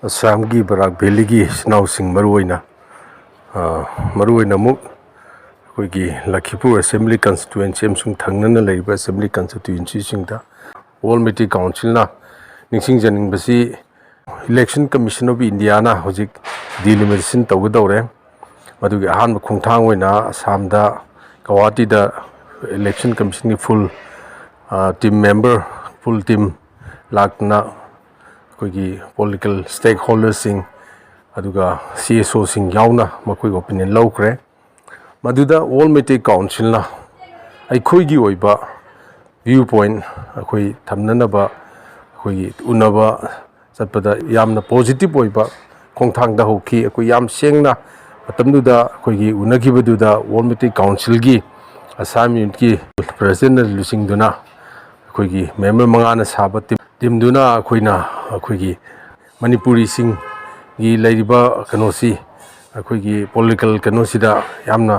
ASSAM की Barack valley की नाउसिंग मरुओइना मुक कोई लखीपुर असेंबली कंस्टिट्यूएंसी अमसुंग थंगनना लेरिबा असेंबली कंस्टिट्यूएंसी सिंगदा ऑल मिटी काउंसिल ना निंगसिंग जनिंग बसी इलेक्शन कमीशन ऑफ इंडिया ना होजिक डिलिमिटेशन तौगदौरे मदुगी अहानब खुंथांग ओइना ASSAM दा गुवाहाटी दा इलेक्शन कमीशन की full team member full team लाकना कोई पॉलिटिकल स्टेक होल्डर्स सिंग अदुगा CSO सिंग यावना मकोई ओपिनियन लौख्रे मदुदा ऑल मिटी काउंसिल ना अखोईगी ओइबा व्यू पॉइंट अखोई थमननबा अखोई उनबा चटपदा यामना पॉजिटिव ओइबा खोंथांगदा होखी अखोई याम सेंगना मतमदुदा अखोईगी उनगिबदुदा ऑल मिटी काउंसिल की ASSAM की प्रेसिडेंट लुसिंगदुना अखोईगी मेंबर मंगाना साबा टीमदुना अखोईना अखोईगी मणिपुरी सिंग की लेरिबा कनोसी अखोईगी पॉलिटिकल कनोसिदा यामना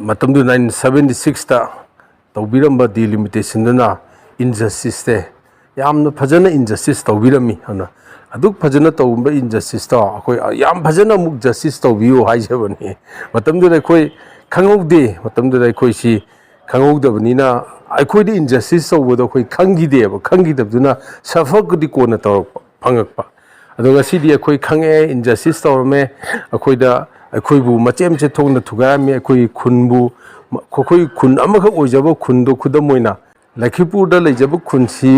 मतमदु 1976 ता तौबिरंबा डिलिमिटेशन दुना इनजस्टिस ते यामना फजना इनजस्टिस तौबिरमी हना अदुक फजना तौबा इनजस्टिस ता अखोई याम फजना मुक जस्टिस तौबियो हाइजबनी मतमदु अखोई खंगौदे मतमदु अखोई सी खंगौदबनीना अखोई दि इनजस्टिस तौबदो अखोई खंगिदेबा खंगिदबदुना सफकदि कोना तौरप फंगकपा अदुगा सिदि अखोई खंगे इनजस्टिस तौरमे अखोइदा अखोइबु मचेमचे थोंना थुगामी अखोई खुनबु खोखोई खुन अमखक ओइजबो खुनदो खुदम ओइना लखीपुरदा लेजबो खुनसी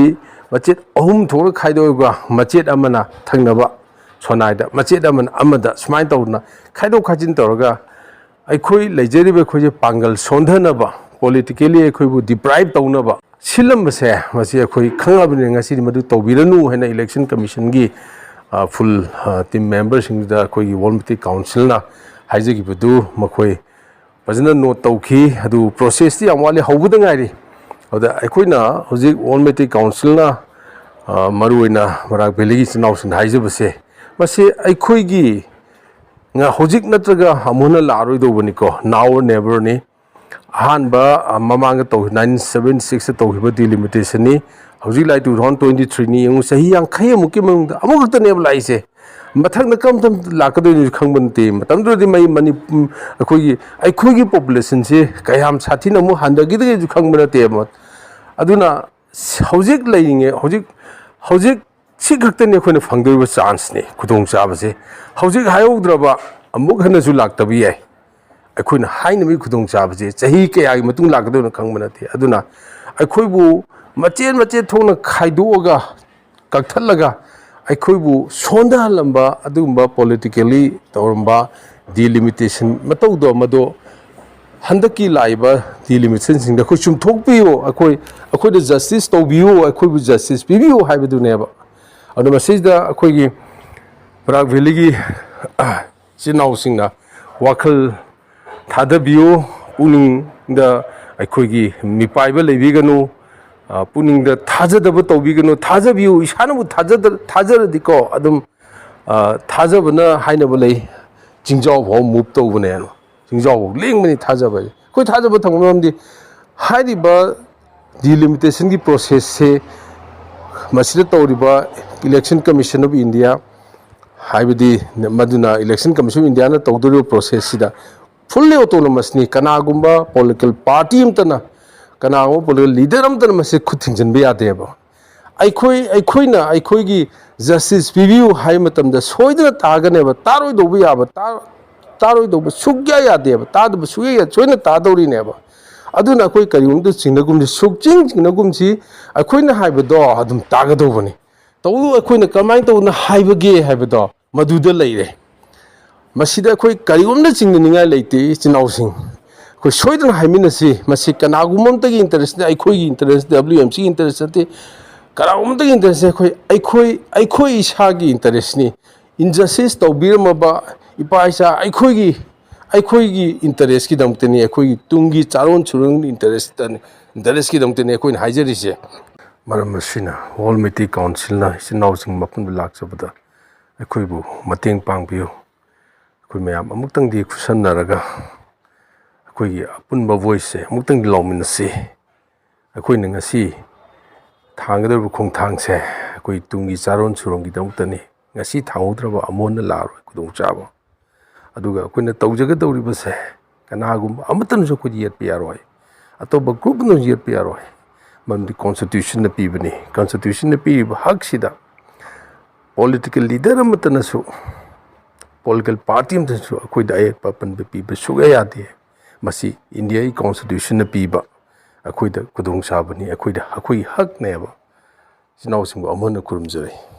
मचेत अहुम थोर खाइदोगा मचेत अमना थंगनबा सोनाइदा मचेत अमन अमदा स्माइ तौना खाइदो खाजिन तौरगा अखोई लेजरिबे खोजे पांगल सोंधनबा पॉलिटिकली अखोइबु डिप्राइव तौनबा सिलमबसे मसी अखोई खंगाबने ngasi मदु तौबिरनु हैना इलेक्शन कमीशन की फुल टीम मेंबर सिंगदा अखोई वॉलमिटी काउंसिल ना हाइजगिबदु मखोई फजना नोट तौखी अदु प्रोसेस ती अमवाले हौबुदा गाइरी अदा अखोइना होजिक वॉलमिटी काउंसिल ना मरुइना बराक वैली की नाउसिन हाइजबसे मसे अखोइगी nga hojik natraga amuna laroi do boniko now or never ni ahanba mamanga to 976 to hiba delimitation ni hojik lai 2023 ni yung sahi yang khay muki mang amuk ta ne lai se mathak na kam tam lakado ni khangban te matam do di mai mani akhoi gi population se kayam sathi na mu handagi de ju khangbana te mat aduna hojik lainge hojik C खक्तने अखोइना फंगदोइबा chance ने खुदोंग चाबसे हौजिक हायौद्रबा अमुक हनसु लाक्तबि याय अखोइना हाइनबि खुदोंग चाबसे चाही कयागी मतुंग लाकदोना खंगबनाते अदुना अखोइबु मचेन थोंना खाइदोगा कक्थलगा अखोइबु सोंदालंबा अदुंबा politically तौरंबा delimitation मतौदो मदो हंदकी Laiba delimitation सिंग अखोइ चुमथोकपियो अखोइदा justice तौबियो अखोइबु justice पिबियो हाइबदुनेबा अदु मसिदा अखोइगी Barack valley की चिनाउसिंगना वाखल थादबियो पुनिंगदा अखोइगी मिपाइबा लेबिगनु पुनिंगदा थाजदब तौबिगनु थाजबियो इसानबु थाजरदिको अदुम थाजबना हाइनबो लै जिंजाव भौ move तौबनेनो जिंजाव लेंमनि थाजबा कोइ थाजबा थंगमदि हाइदिबा delimitation की प्रोसेस से मसिदा तौरिबा इलेक्शन कमीशन ऑफ इंडिया हाइबदी मदुना इलेक्शन कमीशन ऑफ इंडिया ना तौदोरिबा प्रोसेस सिदा फुल्ली ऑटोनोमस नि कनागुंबा पॉलिटिकल पार्टी अमतना कनागुंबा पॉलिटिकल लीडर अमतना मसे खुथिंजनबा यादेबा अखोइगी जस्टिस पिबियु हाइ मतमदा सोइदना तागनेबा तारोइदोबा याबा तारोइदोबा सुग्या यादेबा तादबा सुग्या सोइना तादौरिनेबा अदुना अखोइ करिउंदु चिंगनगुमदि चिंगनगुमसी अखोइना हाइबदो अदुम तागदोबनी तौदु अखोइना कमाइ तौना हाइबगे हाइबदो मदुदा लैरे मसिदा अखोइ करिउंदा चिंगनिंगाय लैते चिनाउसिंग अखोइ सोइदना हाइमिनसी मसि कनागुममतगी इंटरेस्ट अखोइगी इंटरेस्ट WMC इंटरेस्ट ते कनागुमतगी इंटरेस्ट अखोइ इसागी इंटरेस्ट नि इनजस्टिस तौबिरमबा इपाइसा अखोइगी इंटरेस्ट की दमतनी अखोइगी तुंगी चारोन छुरुंग इंटरेस्ट की दमतनी अखोइना हाइजरिसे मरम मसिना ऑल मिटी काउंसिल ना सिनाउसिंग मफन लाक्सबदा अखोइबु मतेंग पांगबियो अखोइ मयाम अमुक्तंग दि खुसन्नरगा अखोइगी अपुनबा वॉइस से अमुक्तंग लौमिनसी अखोइना ngasi थांगदब खोंथांग से अखोइ Tungi चारोन छुरुंगी दमतनी ngasi thangudraba amon laroi kudong chaba aduga akoina tawjagadawribase kanagum amatan jo ko yet piaroi atoba group no yet piaroi mamdi constitution na pibani constitution na pi hak sida political leader amatan su political party amatan su akoi dai papan pi basuga yade masi india constitution na piba akoi da kudong sabani akoi da akoi hak neba sinau singbo amon kurumjai